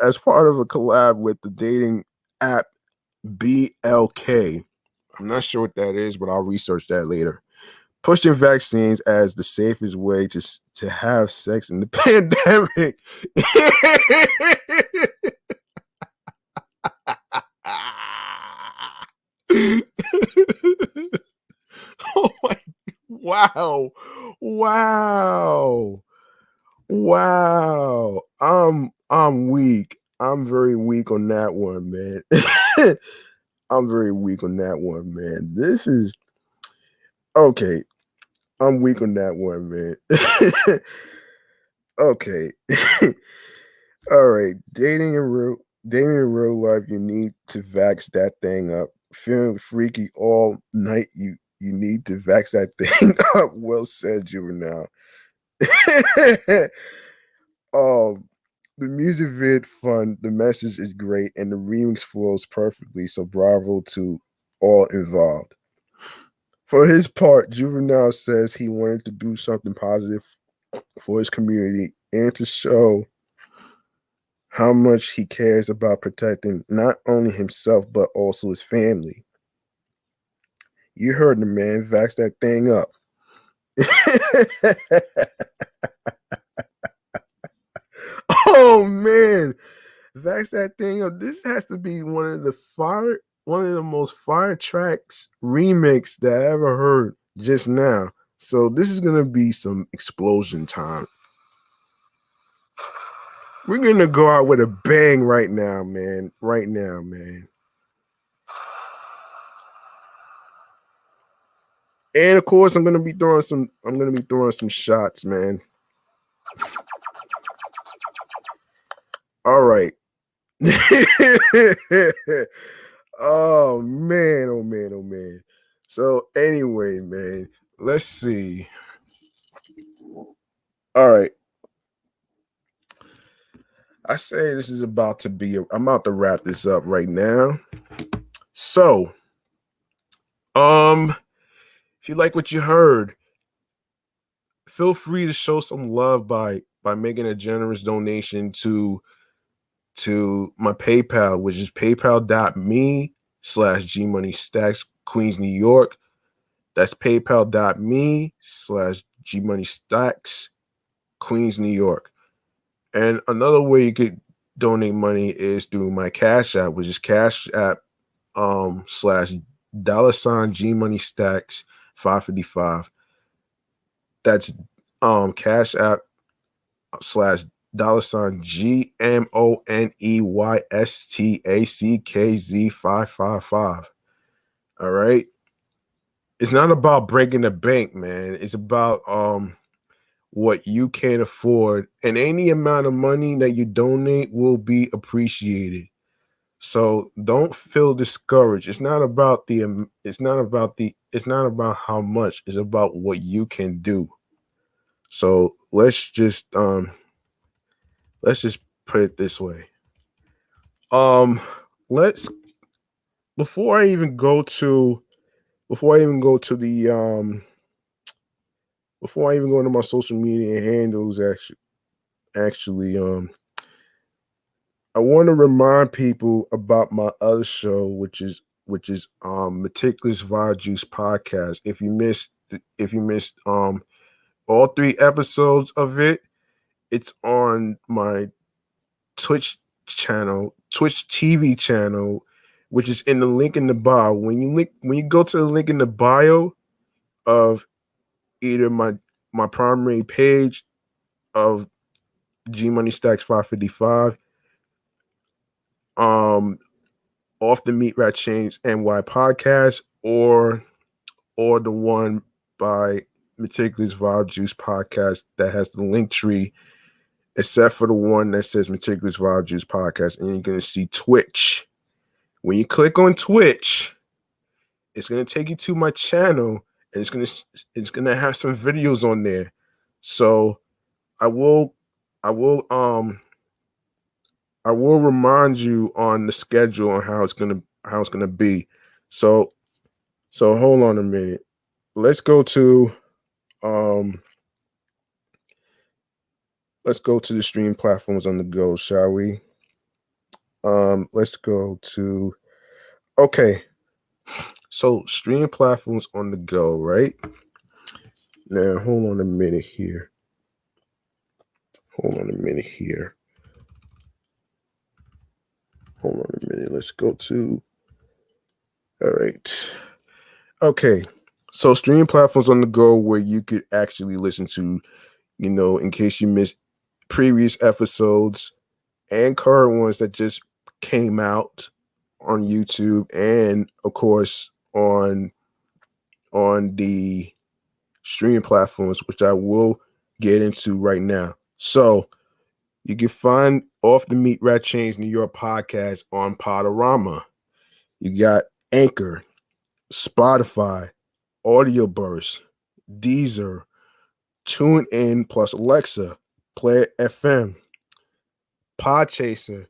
A: As part of a collab with the dating app BLK. I'm not sure what that is, but I'll research that later. Pushing vaccines as the safest way to have sex in the pandemic. Oh my, wow. Wow. I'm weak. I'm very weak on that one, man. I'm very weak on that one, man. This is okay. I'm weak on that one, man. Okay. All right. Dating in real life, you need to vax that thing up. Feeling freaky all night, you need to vax that thing up. Well said, Juvenile. um the music vid fun, the message is great, and the remix flows perfectly. So bravo to all involved. For his part, Juvenile says he wanted to do something positive for his community and to show how much he cares about protecting not only himself but also his family. You heard the man, vax that thing up. Oh man, vax that thing up. This has to be one of the most fire tracks remix that I ever heard just now. So this is gonna be some explosion time. We're gonna go out with a bang right now, man. Right now, man. And of course, I'm gonna be throwing some shots, man. All right. Oh man, oh man, oh man. So anyway, man, let's see. All right. I say this is about to be. I'm about to wrap this up right now. So, if you like what you heard, feel free to show some love by making a generous donation to my PayPal, which is paypal.me/gmoneystacks, Queens, New York. That's paypal.me/gmoneystacks, Queens, New York. And another way you could donate money is through my Cash App, which is Cash App slash $G Money Stacks 555. That's Cash App slash $GMONEYSTACKZ 555. All right. It's not about breaking the bank, man. It's about what you can afford, and any amount of money that you donate will be appreciated. So don't feel discouraged. It's not about it's not about how much. It's about what you can do. So let's just put it this way. Let's before I even go to the before I even go into my social media handles, actually I want to remind people about my other show, which is Meticulous Vibe Juice podcast. If you missed all 3 episodes of it, it's on my Twitch TV channel, which is in the link in the bio. When you go to the link in the bio of either my primary page of G Money Stacks 555, off the Meatrack Chainz NY podcast, or the one by Meticulous Vibe Juice podcast that has the link tree, except for the one that says Meticulous Vibe Juice podcast, and you're gonna see Twitch. When you click on Twitch, it's gonna take you to my channel, and it's gonna have some videos on there. So I will remind you on the schedule on how it's gonna be. So hold on a minute. Let's go to the stream platforms on the go, shall we? Let's go to okay. So stream platforms on the go, right? Now hold on a minute here. Hold on a minute. Let's go to all right. Okay. So stream platforms on the go where you could actually listen to, in case you missed previous episodes and current ones that just came out on YouTube, and of course on the streaming platforms, which I will get into right now. So you can find Off the Meatrack Chainz New York podcast on Podorama. You got Anchor, Spotify, Audio Burst, Deezer, TuneIn plus Alexa, Play FM, Podchaser.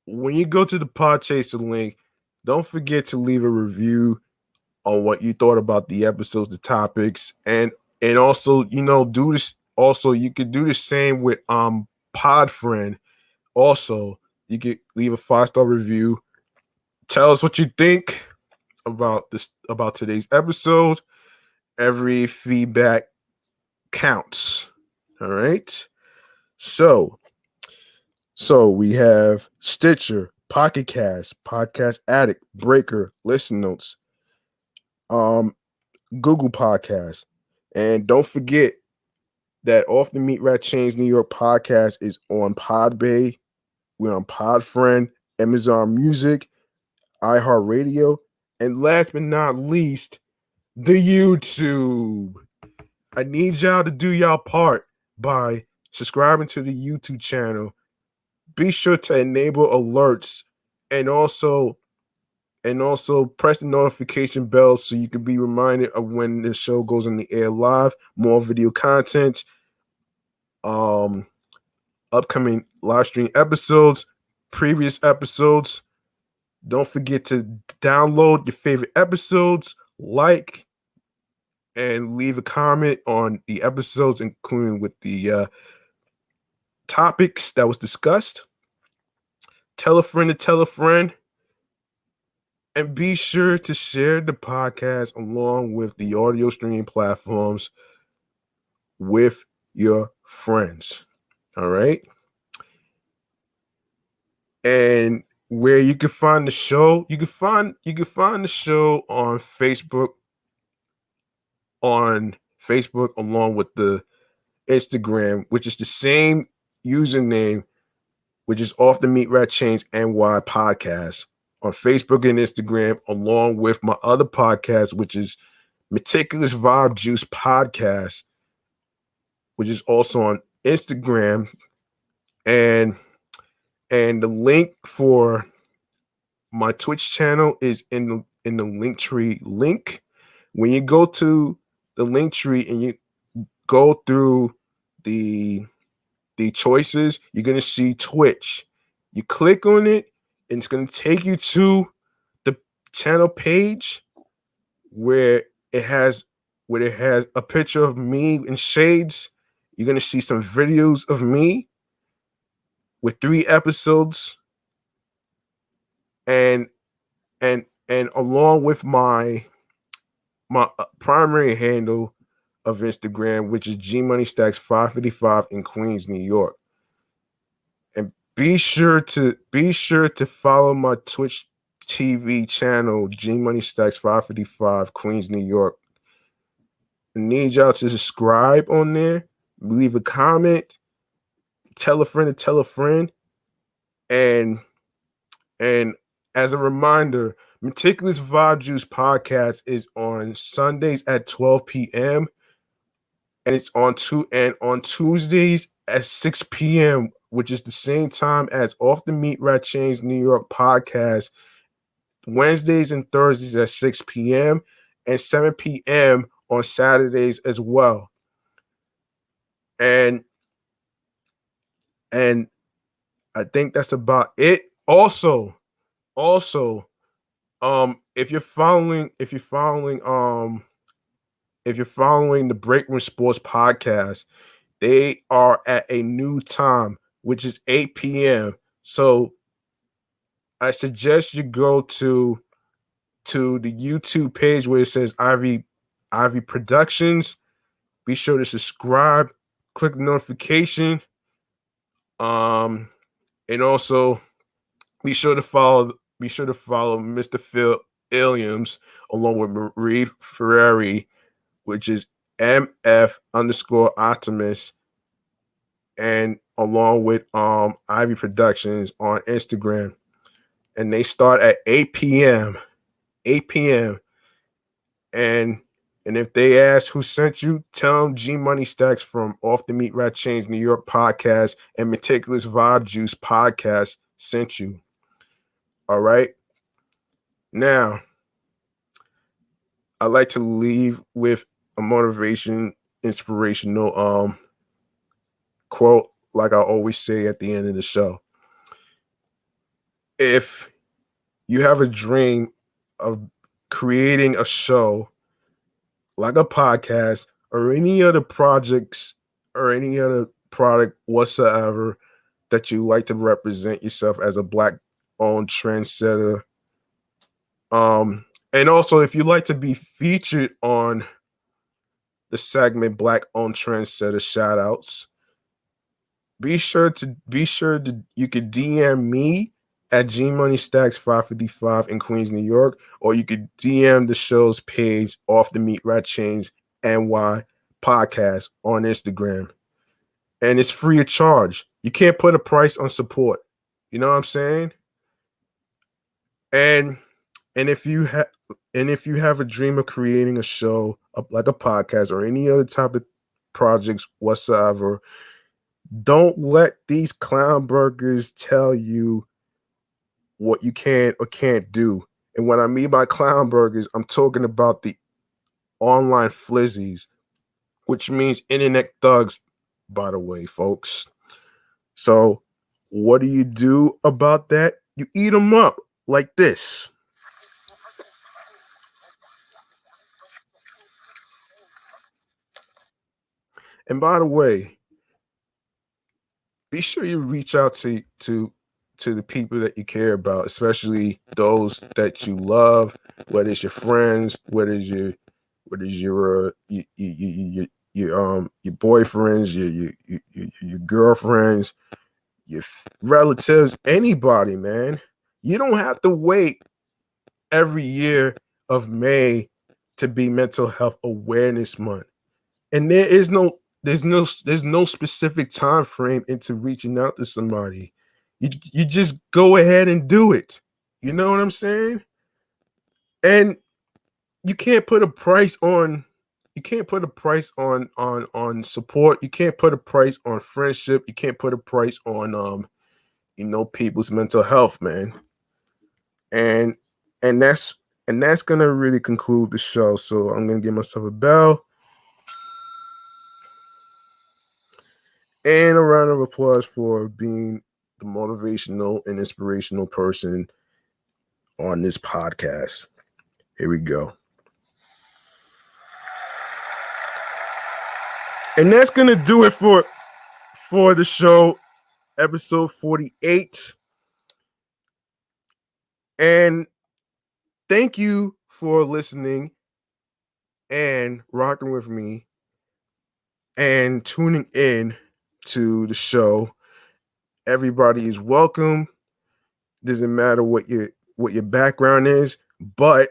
A: When you go to the Podchaser link, don't forget to leave a review on what you thought about the episodes, the topics, and also, do this. Also, you could do the same with Podfriend. Also, you could leave a 5-star review. Tell us what you think about today's episode. Every feedback counts. All right. So we have Stitcher, Pocket Cast, Podcast Addict, Breaker, Listen Notes, Google Podcast, and don't forget that Off the Meatrack Chainz New York podcast is on Podbay. We're on Podfriend, Amazon Music, iHeartRadio, and last but not least, the YouTube. I need y'all to do y'all part by subscribing to the YouTube channel. Be sure to enable alerts, and also press the notification bell so you can be reminded of when the show goes on the air live. More video content, upcoming live stream episodes, previous episodes. Don't forget to download your favorite episodes, like, and leave a comment on the episodes, including with the topics that was discussed. Tell a friend to tell a friend. And be sure to share the podcast along with the audio streaming platforms with your friends. All right. And where you can find the show, you can find the show on Facebook along with the Instagram, which is the same username, which is Off the Meatrack Chainz NY podcast on Facebook and Instagram, along with my other podcast, which is Meticulous Vibe Juice Podcast, which is also on Instagram. And the link for my Twitch channel is in the Linktree link. When you go to the Linktree and you go through the choices, you're gonna see Twitch. You click on it, and it's gonna take you to the channel page where it has a picture of me in shades. You're gonna see some videos of me with 3 episodes, and along with my primary handle of Instagram, which is GMoneyStacks555 in Queens, New York. And be sure to follow my Twitch TV channel, GMoneyStacks555 Queens, New York. I need y'all to subscribe on there, leave a comment, tell a friend to tell a friend, and as a reminder, Meticulous Vibe Juice Podcast is on Sundays at 12 p.m. and it's on Tuesdays at 6 p.m., which is the same time as Off the Meatrack Chainz New York podcast, Wednesdays and Thursdays at 6 p.m. and 7 p.m. on Saturdays as well. And I think that's about it. Also, if you're following the Break Room Sports podcast, they are at a new time, which is 8 p.m. So I suggest you go to the YouTube page where it says Ivy Productions. Be sure to subscribe, click the notification, and also be sure to follow Mr. Phil Williams along with Marie Ferrari, which is MF_Optimus, and along with Ivy Productions on Instagram. And they start at 8 p.m. And if they ask who sent you, tell them G Money Stacks from Off the Meatrack Chainz New York podcast and Meticulous Vibe Juice podcast sent you. All right. Now, I like to leave with a inspirational quote, like I always say at the end of the show. If you have a dream of creating a show like a podcast or any other projects or any other product whatsoever that you like to represent yourself as a Black-owned trendsetter, and also if you like to be featured on the segment Black-owned trendsetter shoutouts, be sure to you could DM me at GMoneyStacks555 in Queens, New York, or you could DM the show's page Off the Meatrack Chainz NY podcast on Instagram. And it's free of charge. You can't put a price on support. You know what I'm saying? And if you have a dream of creating a show like a podcast or any other type of projects whatsoever, don't let these clown burgers tell you what you can or can't do. And what I mean by clown burgers, I'm talking about the online flizzies, which means internet thugs, by the way, folks. So what do you do about that? You eat them up like this. And by the way, be sure you reach out to the people that you care about, especially those that you love, whether it's your friends, whether it's your boyfriends, your girlfriends, your relatives, anybody, man. You don't have to wait every year of May to be Mental Health Awareness Month. And there's no specific time frame into reaching out to somebody. You just go ahead and do it. You know what I'm saying? And you can't put a price on on support. You can't put a price on friendship. You can't put a price on people's mental health, man. And and that's gonna really conclude the show. So I'm gonna give myself a bell and a round of applause for being the motivational and inspirational person on this podcast. Here we go. And that's gonna do it for the show, episode 48. And thank you for listening and rocking with me and tuning in to the show. Everybody is welcome. Doesn't matter what your background is, but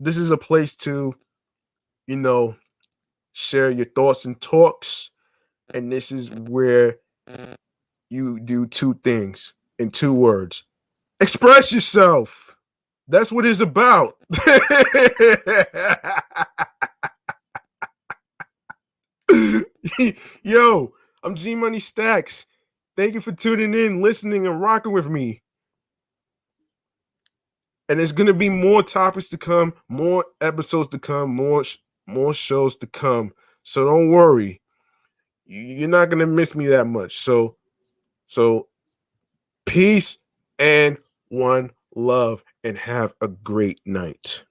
A: this is a place to, share your thoughts and talks. And this is where you do two things in two words. Express yourself. That's what it's about. Yo, I'm G Money Stacks. Thank you for tuning in, listening, and rocking with me. And there's gonna be more topics to come, more episodes to come, more shows to come. So don't worry, you're not gonna miss me that much. So peace and one love, and have a great night.